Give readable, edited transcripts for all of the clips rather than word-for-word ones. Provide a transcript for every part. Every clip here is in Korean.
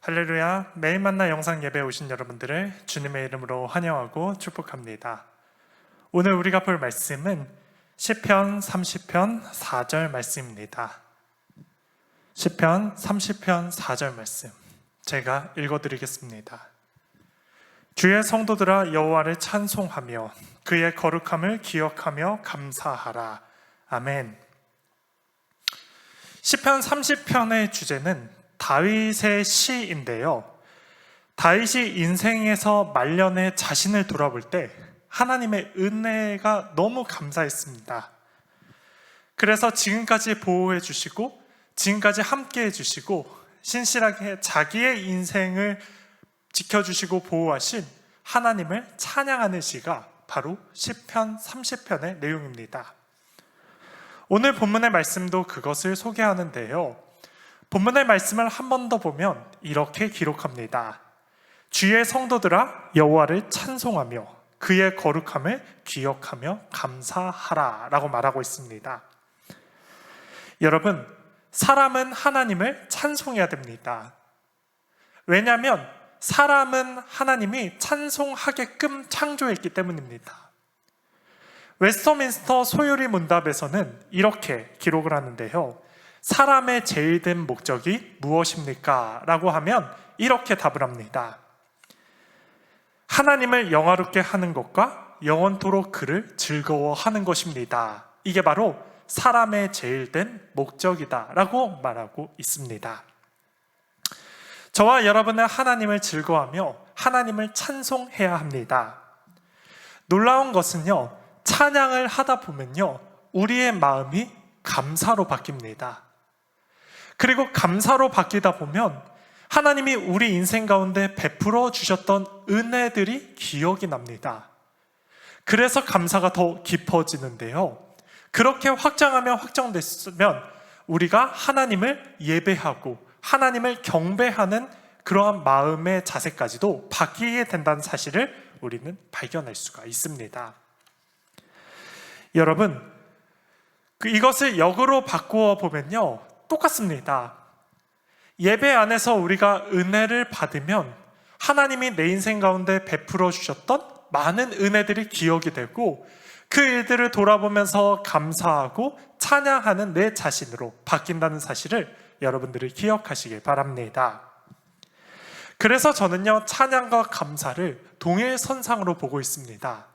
할렐루야, 매일 만나 영상 예배에 오신 여러분들을 주님의 이름으로 환영하고 축복합니다. 오늘 우리가 볼 말씀은 시편 30편 4절 말씀입니다. 시편 30편 4절 말씀, 제가 읽어드리겠습니다. 주의 성도들아 여호와를 찬송하며 그의 거룩함을 기억하며 감사하라. 아멘. 시편 30편의 주제는 다윗의 시인데요. 다윗이 인생에서 말년에 자신을 돌아볼 때 하나님의 은혜가 너무 감사했습니다. 그래서 지금까지 보호해 주시고 지금까지 함께 해주시고 신실하게 자기의 인생을 지켜주시고 보호하신 하나님을 찬양하는 시가 바로 시편 30편의 내용입니다. 오늘 본문의 말씀도 그것을 소개하는데요. 본문의 말씀을 한 번 더 보면 이렇게 기록합니다. 주의 성도들아 여호와를 찬송하며 그의 거룩함을 기억하며 감사하라 라고 말하고 있습니다. 여러분, 사람은 하나님을 찬송해야 됩니다. 왜냐하면 사람은 하나님이 찬송하게끔 창조했기 때문입니다. 웨스터민스터 소요리 문답에서는 이렇게 기록을 하는데요. 사람의 제일 된 목적이 무엇입니까? 라고 하면 이렇게 답을 합니다. 하나님을 영화롭게 하는 것과 영원토록 그를 즐거워하는 것입니다. 이게 바로 사람의 제일 된 목적이다 라고 말하고 있습니다. 저와 여러분은 하나님을 즐거워하며 하나님을 찬송해야 합니다. 놀라운 것은요, 찬양을 하다 보면요, 우리의 마음이 감사로 바뀝니다. 그리고 감사로 바뀌다 보면 하나님이 우리 인생 가운데 베풀어 주셨던 은혜들이 기억이 납니다. 그래서 감사가 더 깊어지는데요. 그렇게 확장하면 확장됐으면 우리가 하나님을 예배하고 하나님을 경배하는 그러한 마음의 자세까지도 바뀌게 된다는 사실을 우리는 발견할 수가 있습니다. 여러분, 이것을 역으로 바꾸어 보면요, 똑같습니다. 예배 안에서 우리가 은혜를 받으면 하나님이 내 인생 가운데 베풀어 주셨던 많은 은혜들이 기억이 되고 그 일들을 돌아보면서 감사하고 찬양하는 내 자신으로 바뀐다는 사실을 여러분들이 기억하시길 바랍니다. 그래서 저는요, 찬양과 감사를 동일선상으로 보고 있습니다.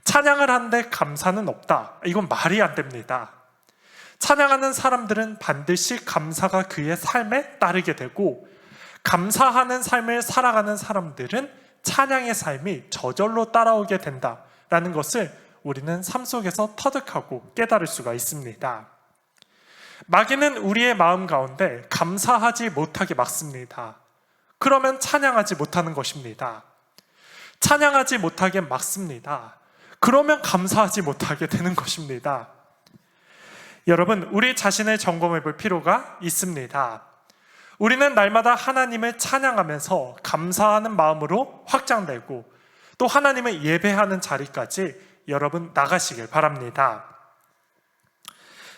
찬양을 하는데 감사는 없다. 이건 말이 안 됩니다. 찬양하는 사람들은 반드시 감사가 그의 삶에 따르게 되고 감사하는 삶을 살아가는 사람들은 찬양의 삶이 저절로 따라오게 된다라는 것을 우리는 삶 속에서 터득하고 깨달을 수가 있습니다. 마귀는 우리의 마음 가운데 감사하지 못하게 막습니다. 그러면 찬양하지 못하는 것입니다. 찬양하지 못하게 막습니다. 그러면 감사하지 못하게 되는 것입니다. 여러분, 우리 자신을 점검해 볼 필요가 있습니다. 우리는 날마다 하나님을 찬양하면서 감사하는 마음으로 확장되고 또 하나님을 예배하는 자리까지 여러분 나가시길 바랍니다.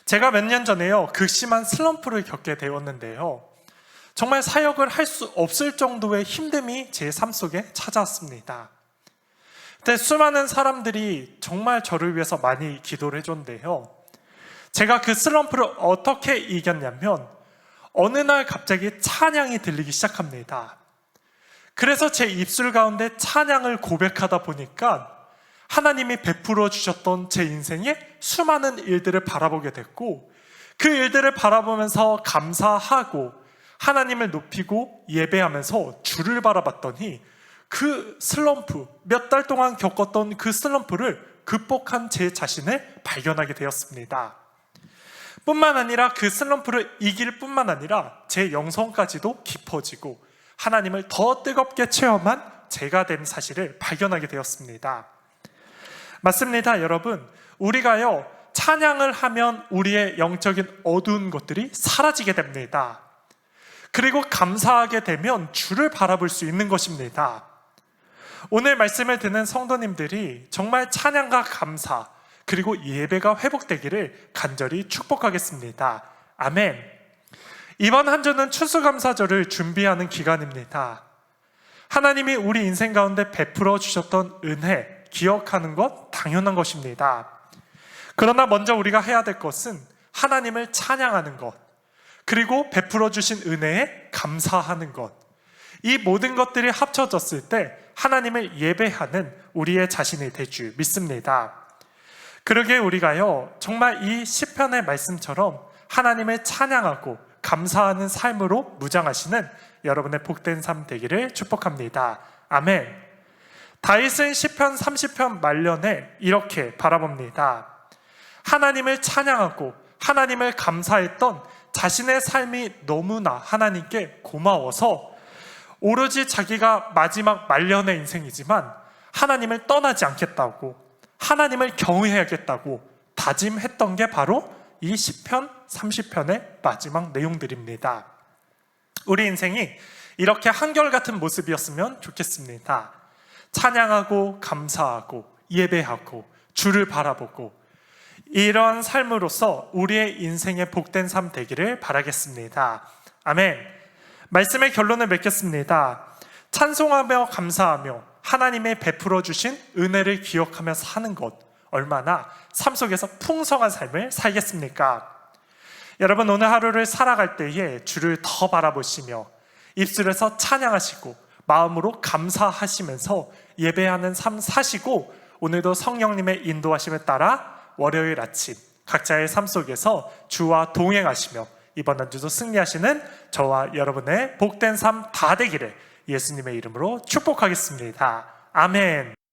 제가 몇 년 전에요, 극심한 슬럼프를 겪게 되었는데요. 정말 사역을 할 수 없을 정도의 힘듦이 제 삶 속에 찾아왔습니다. 그때 수많은 사람들이 정말 저를 위해서 많이 기도를 해줬는데요. 제가 그 슬럼프를 어떻게 이겼냐면 어느 날 갑자기 찬양이 들리기 시작합니다. 그래서 제 입술 가운데 찬양을 고백하다 보니까 하나님이 베풀어 주셨던 제 인생의 수많은 일들을 바라보게 됐고 그 일들을 바라보면서 감사하고 하나님을 높이고 예배하면서 주를 바라봤더니 그 슬럼프, 몇 달 동안 겪었던 그 슬럼프를 극복한 제 자신을 발견하게 되었습니다. 뿐만 아니라 그 슬럼프를 이길 뿐만 아니라 제 영성까지도 깊어지고 하나님을 더 뜨겁게 체험한 제가 된 사실을 발견하게 되었습니다. 맞습니다, 여러분. 우리가요, 찬양을 하면 우리의 영적인 어두운 것들이 사라지게 됩니다. 그리고 감사하게 되면 주를 바라볼 수 있는 것입니다. 오늘 말씀을 듣는 성도님들이 정말 찬양과 감사 그리고 예배가 회복되기를 간절히 축복하겠습니다. 아멘. 이번 한 주는 추수감사절을 준비하는 기간입니다. 하나님이 우리 인생 가운데 베풀어 주셨던 은혜 기억하는 것 당연한 것입니다. 그러나 먼저 우리가 해야 될 것은 하나님을 찬양하는 것, 그리고 베풀어 주신 은혜에 감사하는 것, 이 모든 것들이 합쳐졌을 때 하나님을 예배하는 우리의 자신이 될 줄 믿습니다. 그러기에 우리가요, 정말 이 시편의 말씀처럼 하나님을 찬양하고 감사하는 삶으로 무장하시는 여러분의 복된 삶 되기를 축복합니다. 아멘. 다윗은 시편 30편 말년에 이렇게 바라봅니다. 하나님을 찬양하고 하나님을 감사했던 자신의 삶이 너무나 하나님께 고마워서 오로지 자기가 마지막 말년의 인생이지만 하나님을 떠나지 않겠다고, 하나님을 경외해야겠다고 다짐했던 게 바로 이 시편 30편의 마지막 내용들입니다. 우리 인생이 이렇게 한결같은 모습이었으면 좋겠습니다. 찬양하고 감사하고 예배하고 주를 바라보고 이런 삶으로서 우리의 인생의 복된 삶 되기를 바라겠습니다. 아멘. 말씀의 결론을 맺겠습니다. 찬송하며 감사하며 하나님의 베풀어 주신 은혜를 기억하며 사는 것, 얼마나 삶 속에서 풍성한 삶을 살겠습니까? 여러분, 오늘 하루를 살아갈 때에 주를 더 바라보시며 입술에서 찬양하시고 마음으로 감사하시면서 예배하는 삶 사시고, 오늘도 성령님의 인도하심에 따라 월요일 아침 각자의 삶 속에서 주와 동행하시며 이번 한 주도 승리하시는 저와 여러분의 복된 삶 다 되기를 예수님의 이름으로 축복하겠습니다. 아멘.